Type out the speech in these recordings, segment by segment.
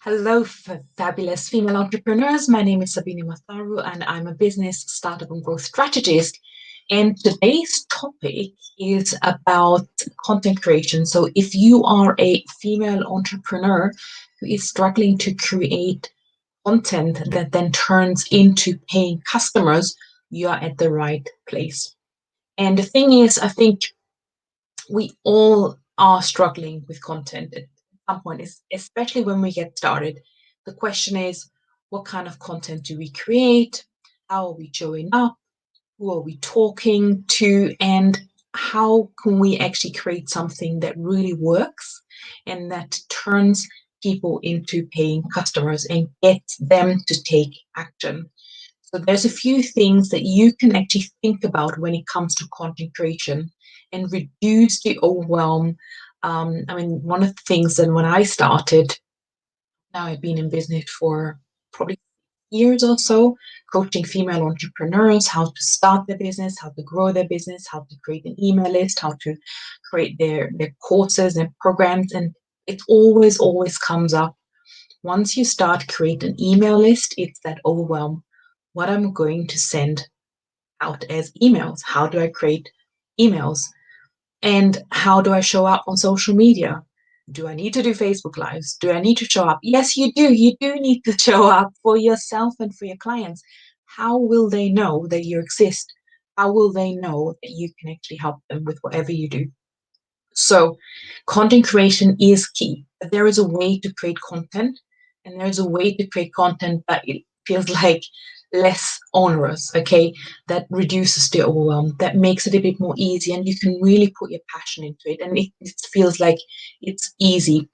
Hello, fabulous female entrepreneurs. My name is Sabine Matharu, and I'm a business startup and growth strategist. And today's topic is about content creation. So, if you are a female entrepreneur who is struggling to create content that then turns into paying customers, you are at the right place. And the thing is, I think we all are struggling with content at some point, especially when we get started. The question is, what kind of content do we create? How are we showing up? Who are we talking to? And how can we actually create something that really works and that turns people into paying customers and gets them to take action? So there's a few things that you can actually think about when it comes to content creation and reduce the overwhelm. One of the things that when I started, now I've been in business for probably years or so, coaching female entrepreneurs how to start their business, how to grow their business, how to create an email list, how to create their courses and programs. And it always comes up. Once you start create an email list, it's that overwhelm. What I'm going to send out as emails? How do I create emails? And how do I show up on social media? Do I need to do Facebook Lives? Do I need to show up? Yes, you do. You do need to show up for yourself and for your clients. How will they know that you exist? How will they know that you can actually help them with whatever you do? So, content creation is key. There is a way to create content, and there's a way to create content that it feels like less onerous, okay? That reduces the overwhelm, that makes it a bit more easy, and you can really put your passion into it, and it feels like it's easy.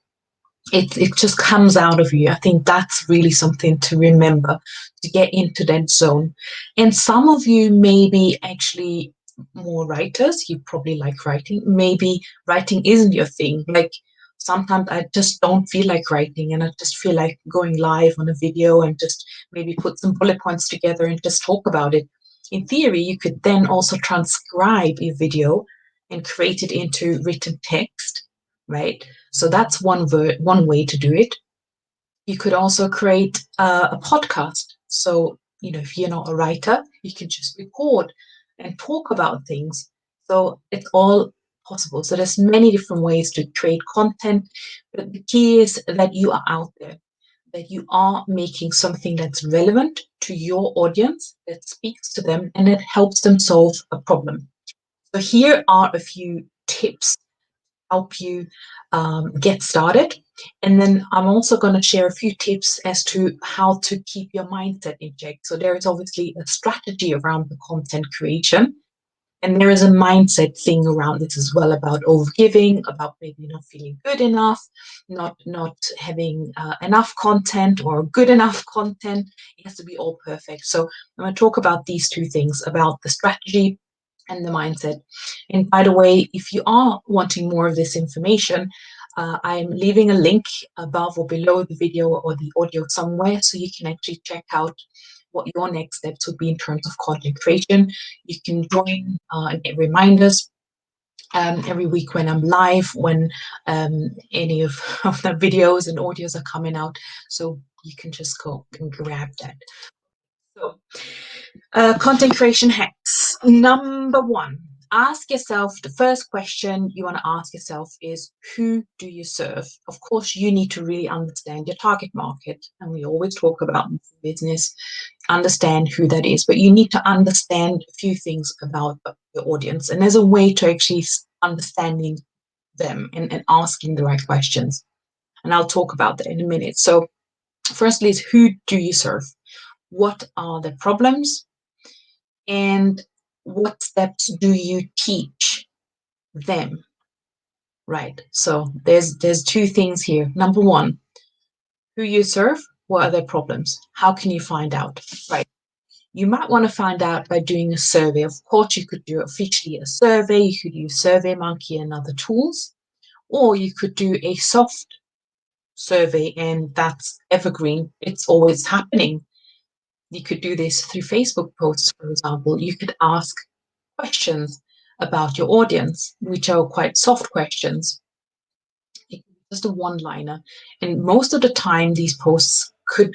It just comes out of you. I think that's really something to remember to get into that zone. And some of you may be actually more writers. You probably like writing. Maybe writing isn't your thing. Like sometimes I just don't feel like writing and I just feel like going live on a video and just maybe put some bullet points together and just talk about it. In theory, you could then also transcribe a video and create it into written text, right? So that's one way to do it. You could also create a podcast. So, if you're not a writer, you can just record and talk about things. So it's all possible. So there's many different ways to create content, but the key is that you are out there, that you are making something that's relevant to your audience, that speaks to them, and that helps them solve a problem. So here are a few tips help you get started. And then I'm also going to share a few tips as to how to keep your mindset in check. So there is obviously a strategy around the content creation. And there is a mindset thing around this as well about overgiving, about maybe not feeling good enough, not having enough content or good enough content. It has to be all perfect. So I'm going to talk about these two things, about the strategy and the mindset. And by the way, if you are wanting more of this information, I'm leaving a link above or below the video or the audio somewhere so you can actually check out what your next steps would be in terms of content creation. You can join and get reminders every week when I'm live, when any of the videos and audios are coming out. So you can just go and grab that. So content creation hacks. Number one, ask yourself the first question you want to ask yourself is, who do you serve? Of course, you need to really understand your target market. And we always talk about business, understand who that is. But you need to understand a few things about your audience. And there's a way to actually understanding them and asking the right questions. And I'll talk about that in a minute. So, firstly, is who do you serve? What are the problems? And what steps do you teach them? Right. So there's two things here. Number one, who you serve, what are their problems? How can you find out? Right. You might want to find out by doing a survey. Of course, you could do officially a survey, you could use SurveyMonkey and other tools, or you could do a soft survey, and that's evergreen. It's always happening. You could do this through Facebook posts, for example. You could ask questions about your audience, which are quite soft questions. just a one-liner. And most of the time, these posts could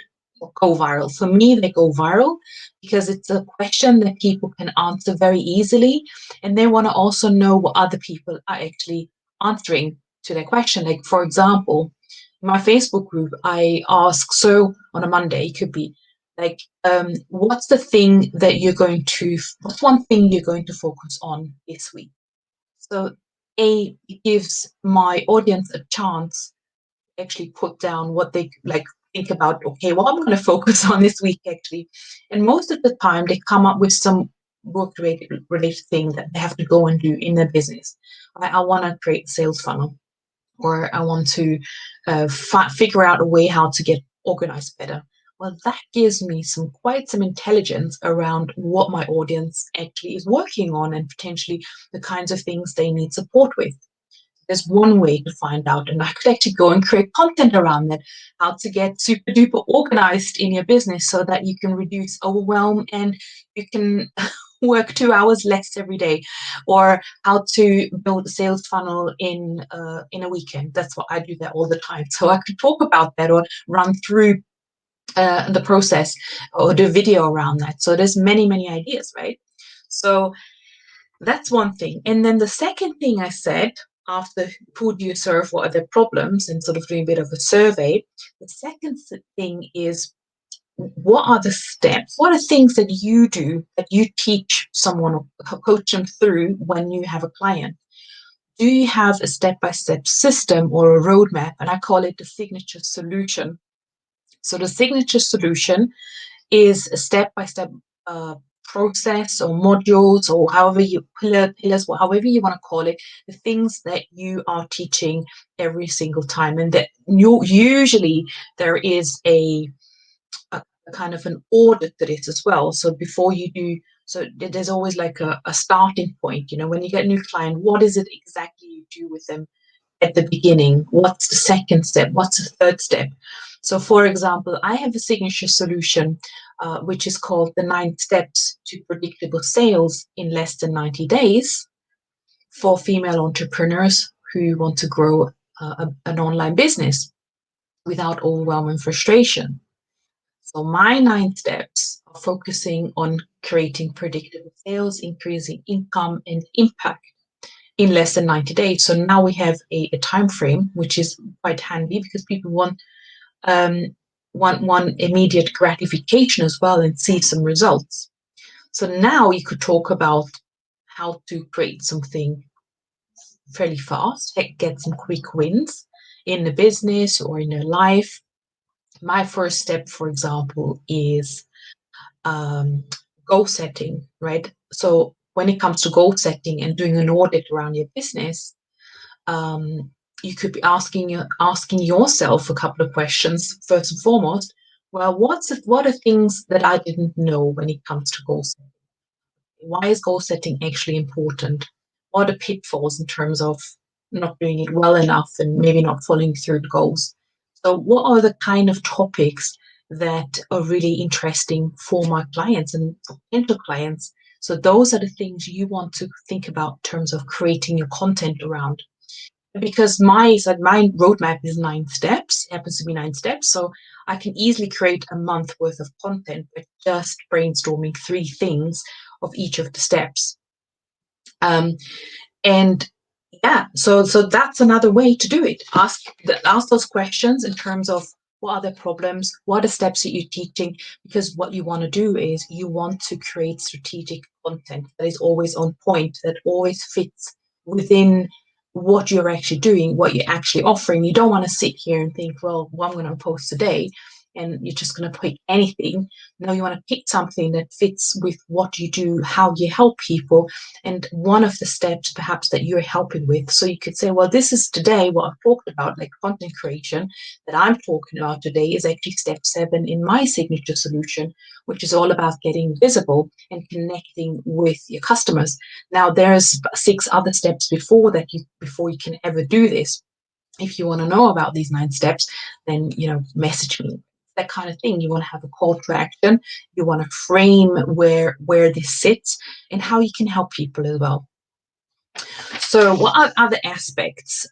go viral. For me, they go viral because it's a question that people can answer very easily, and they want to also know what other people are actually answering to their question. Like, for example, in my Facebook group, I ask, so on a Monday, it could be like, what's the thing that what's one thing you're going to focus on this week? So it gives my audience a chance to actually put down what they like think about, okay, what I'm going to focus on this week actually. And most of the time they come up with some work related thing that they have to go and do in their business. I want to create a sales funnel, or I want to figure out a way how to get organized better. Well, that gives me quite some intelligence around what my audience actually is working on and potentially the kinds of things they need support with. There's one way to find out, and I could actually go and create content around that, how to get super duper organized in your business so that you can reduce overwhelm and you can work 2 hours less every day, or how to build a sales funnel in a weekend. That's what I do that all the time. So I could talk about that or run through the process or do a video around that. So there's many ideas, right? So that's one thing. And then the second thing I said, after who do you serve, what are their problems, and sort of doing a bit of a survey, the second thing is, what are the steps? What are things that you do that you teach someone or coach them through when you have a client? Do you have a step-by-step system or a roadmap? And I call it the signature solution. So the signature solution is a step-by-step process or modules, or however you pillars, however you want to call it, the things that you are teaching every single time. And that usually there is a kind of an audit to this as well. So before you do, so there's always like a starting point. When you get a new client, what is it exactly you do with them at the beginning? What's the second step? What's the third step? So, for example, I have a signature solution, which is called the 9 steps to predictable sales in less than 90 days for female entrepreneurs who want to grow an online business without overwhelm and frustration. So my 9 steps are focusing on creating predictable sales, increasing income and impact in less than 90 days. So now we have a time frame, which is quite handy because people want immediate gratification as well and see some results. So now you could talk about how to create something fairly fast, get some quick wins in the business or in your life. My first step, for example, is goal setting, right? So when it comes to goal setting and doing an audit around your business, you could be asking yourself a couple of questions. First and foremost, well, what are things that I didn't know when it comes to goal setting? Why is goal setting actually important? What are pitfalls in terms of not doing it well enough and maybe not following through the goals? So what are the kind of topics that are really interesting for my clients and potential clients? So those are the things you want to think about in terms of creating your content around. Because my roadmap is 9 steps, happens to be 9 steps. So I can easily create a month worth of content by just brainstorming 3 things of each of the steps. Um, and yeah, so that's another way to do it. Ask those questions in terms of, what are the problems, what are the steps that you're teaching, because what you want to do is you want to create strategic content that is always on point, that always fits within what you're actually doing, what you're actually offering. You don't want to sit here and think, well, what I'm going to post today, and you're just going to pick anything. No, you want to pick something that fits with what you do, how you help people, and one of the steps perhaps that you're helping with. So you could say, well, this is today what I've talked about, like content creation that I'm talking about today is actually step 7 in my signature solution, which is all about getting visible and connecting with your customers. Now there's 6 other steps before you can ever do this. If you want to know about these 9 steps, then message me. That kind of thing. You want to have a call to action. You want to frame where this sits and how you can help people as well. So what are other aspects?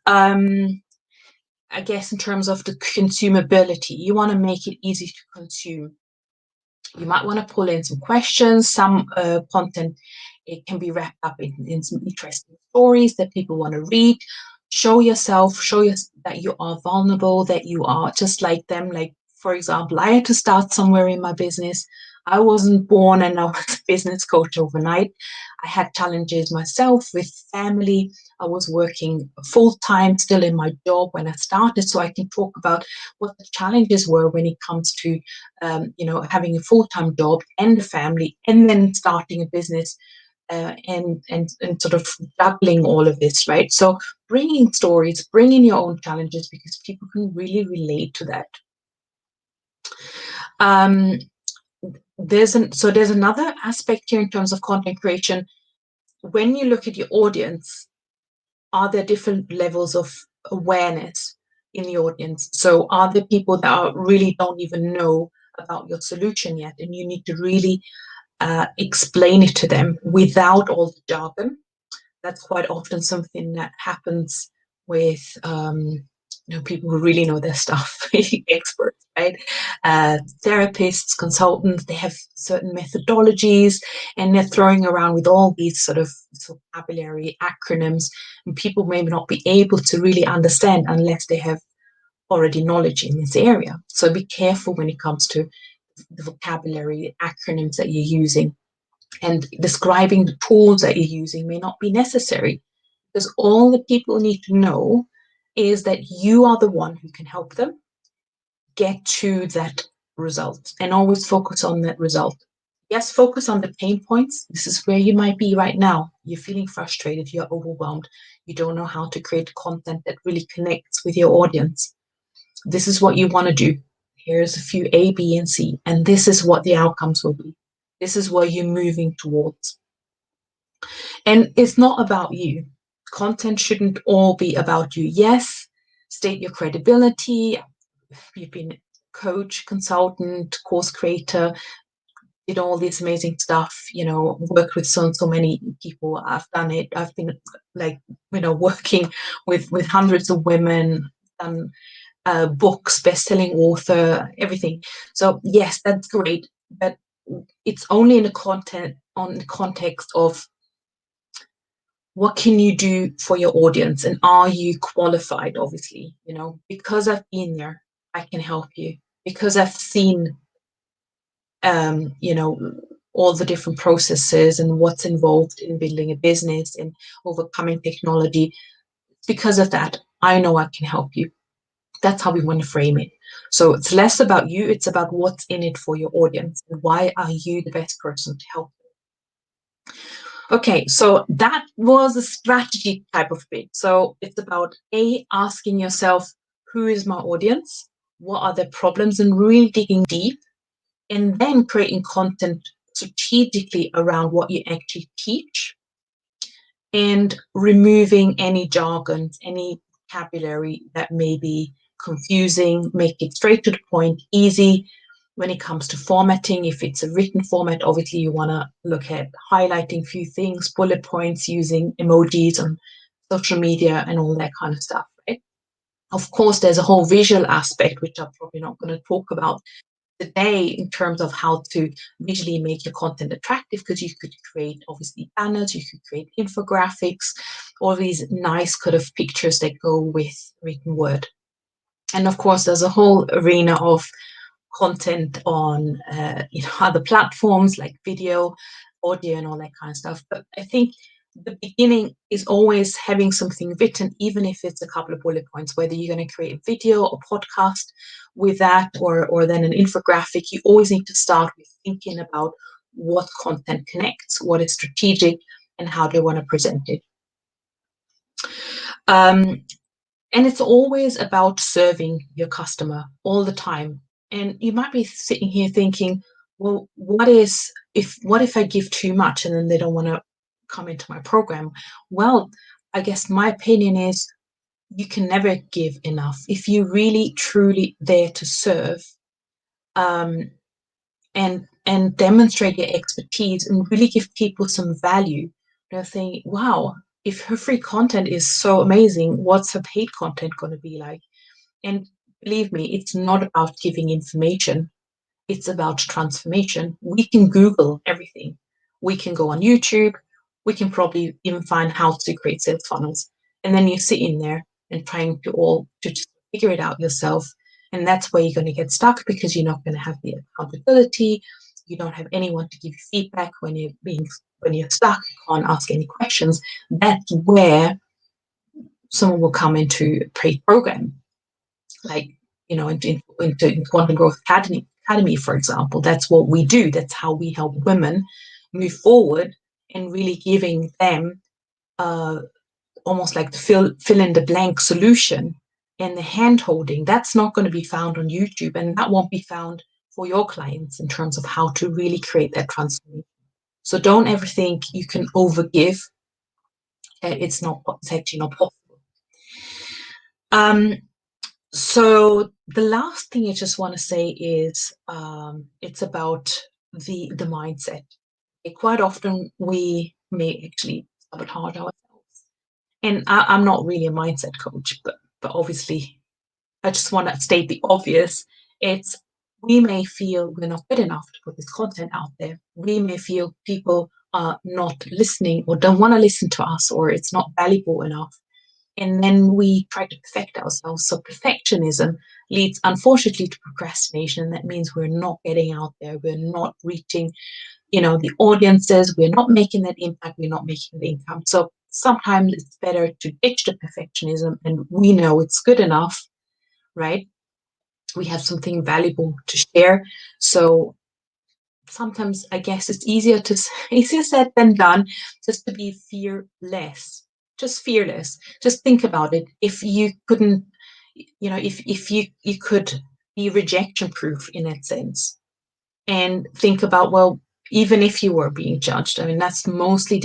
I guess in terms of the consumability, you want to make it easy to consume. You might want to pull in some questions, some content. It can be wrapped up in some interesting stories that people want to read. Show yourself, that you are vulnerable, that you are just like them. Like, for example, I had to start somewhere in my business. I wasn't born and I was a business coach overnight. I had challenges myself with family. I was working full time still in my job when I started, so I can talk about what the challenges were when it comes to having a full-time job and a family and then starting a business, and sort of juggling all of this, right? So bringing stories, bringing your own challenges, because people can really relate to that. Um, there's another aspect here in terms of content creation. When you look at your audience, are there different levels of awareness in the audience? So are there people that really don't even know about your solution yet, and you need to really explain it to them without all the jargon? That's quite often something that happens with people who really know their stuff, experts, right? Therapists, consultants, they have certain methodologies, and they're throwing around with all these sort of vocabulary acronyms, and people may not be able to really understand unless they have already knowledge in this area. So be careful when it comes to the vocabulary acronyms that you're using, and describing the tools that you're using may not be necessary, because all the people need to know is that you are the one who can help them get to that result, and always focus on that result. Yes, focus on the pain points. This is where you might be right now. You're feeling frustrated, you're overwhelmed, you don't know how to create content that really connects with your audience. This is what you want to do. Here's a few A, B, and C, and this is what the outcomes will be. This is what you're moving towards. And it's not about you. Content shouldn't all be about you. Yes, state your credibility. You've been coach, consultant, course creator, did all this amazing stuff, worked with so many people. I've done it. I've been like, working with hundreds of women, done books, best-selling author, everything. So yes, that's great, but it's only in the context of what can you do for your audience, and are you qualified? Obviously, because I've been there, I can help you, because I've seen all the different processes and what's involved in building a business and overcoming technology. Because of that, I know I can help you. That's how we want to frame it. So it's less about you, it's about what's in it for your audience, and why are you the best person to help. Okay, so that was a strategy type of bit. So it's about asking yourself, who is my audience? What are their problems? And really digging deep, and then creating content strategically around what you actually teach, and removing any jargon, any vocabulary that may be confusing, make it straight to the point, easy. When it comes to formatting, if it's a written format, obviously you want to look at highlighting a few things, bullet points, using emojis on social media and all that kind of stuff, right? Of course, there's a whole visual aspect, which I'm probably not going to talk about today, in terms of how to visually make your content attractive, because you could create obviously banners, you could create infographics, all these nice kind of pictures that go with written word. And of course, there's a whole arena of content on other platforms like video, audio, and all that kind of stuff. But I think the beginning is always having something written, even if it's a couple of bullet points, whether you're going to create a video or podcast with that, or then an infographic. You always need to start with thinking about what content connects, what is strategic, and how do you want to present it. And it's always about serving your customer all the time. And you might be sitting here thinking, well, what if I give too much and then they don't want to come into my program? Well, I guess my opinion is you can never give enough. If you really truly there to serve, um, and demonstrate your expertise and really give people some value, they'll think, wow, if her free content is so amazing, what's her paid content going to be like? And believe me, it's not about giving information. It's about transformation. We can Google everything. We can go on YouTube. We can probably even find how to create sales funnels. And then you sit in there and trying to just figure it out yourself. And that's where you're going to get stuck because you're not going to have the accountability. You don't have anyone to give you feedback when you're stuck. You can't ask any questions. That's where someone will come into a paid program, like into Quantum Growth Academy, for example. That's what we do. That's how we help women move forward and really giving them almost like the fill in the blank solution and the hand holding. That's not going to be found on YouTube, and that won't be found for your clients in terms of how to really create that transformation. So don't ever think you can overgive. It's actually not possible. So the last thing I just want to say is it's about the mindset. Quite often we may actually sabotage ourselves. And I'm not really a mindset coach, but obviously I just want to state the obvious. It's we may feel we're not good enough to put this content out there. We may feel people are not listening or don't want to listen to us, or it's not valuable enough. And then we try to perfect ourselves. So perfectionism leads, unfortunately, to procrastination. That means we're not getting out there. We're not reaching, the audiences. We're not making that impact. We're not making the income. So sometimes it's better to ditch the perfectionism, and we know it's good enough, right? We have something valuable to share. So sometimes I guess it's easier said than done, just to be fearless. Just fearless. Just think about it. If you couldn't, if you could be rejection proof in that sense, and think about, well, even if you were being judged, I mean, that's mostly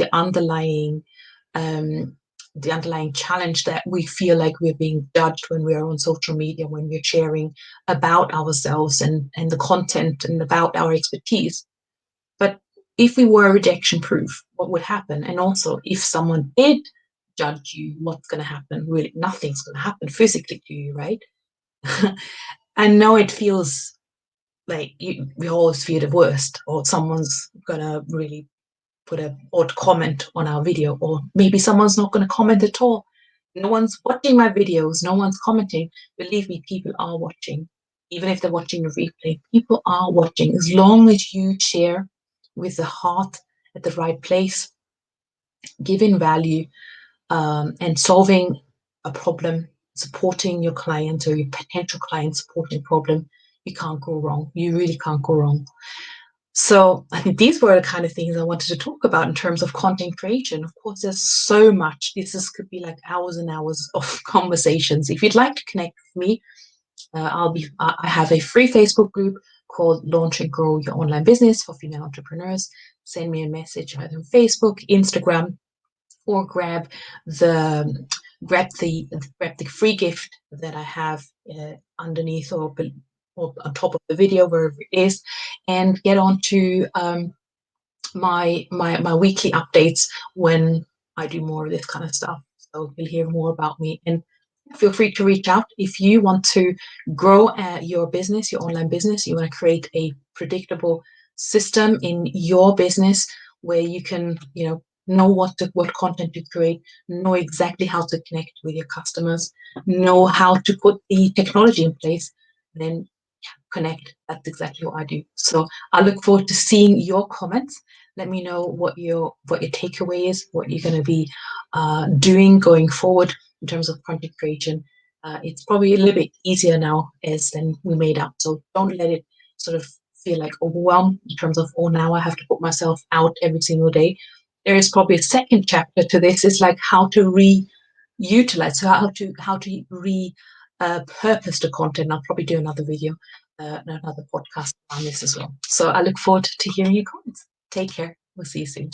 um, the underlying challenge, that we feel like we're being judged when we're on social media, when we're sharing about ourselves and the content and about our expertise. But if we were rejection proof, what would happen? And also, if someone did judge you, what's going to happen? Really, nothing's going to happen physically to you, right? I know it feels like we always fear the worst, or someone's going to really put a odd comment on our video, or maybe someone's not going to comment at all. No one's watching my videos, no one's commenting. Believe me, people are watching. Even if they're watching a replay, people are watching. As long as you share with the heart at the right place, giving value, and solving a problem, supporting your client or your potential client, supporting a problem, you can't go wrong. You really can't go wrong. So I think these were the kind of things I wanted to talk about in terms of content creation. Of course, there's so much. Could be like hours and hours of conversations. If you'd like to connect with me, I have a free Facebook group called Launch and Grow Your Online Business for Female Entrepreneurs. Send me a message either on Facebook, Instagram, or the grab the free gift that I have underneath or on top of the video, wherever it is, and get on to my weekly updates when I do more of this kind of stuff. So you'll hear more about me, and feel free to reach out if you want to grow your business, your online business. You want to create a predictable system in your business where you can, know what content to create, know exactly how to connect with your customers, know how to put the technology in place, then connect. That's exactly what I do. So I look forward to seeing your comments. Let me know what your takeaway is, what you're going to be doing going forward in terms of content creation. It's probably a little bit easier now as than we made up. So don't let it sort of feel like overwhelmed in terms of, oh, now I have to put myself out every single day. There is probably a second chapter to this. It's like how to reutilize, so how to purpose the content. I'll probably do another video, another podcast on this as well. So I look forward to hearing your comments. Take care. We'll see you soon.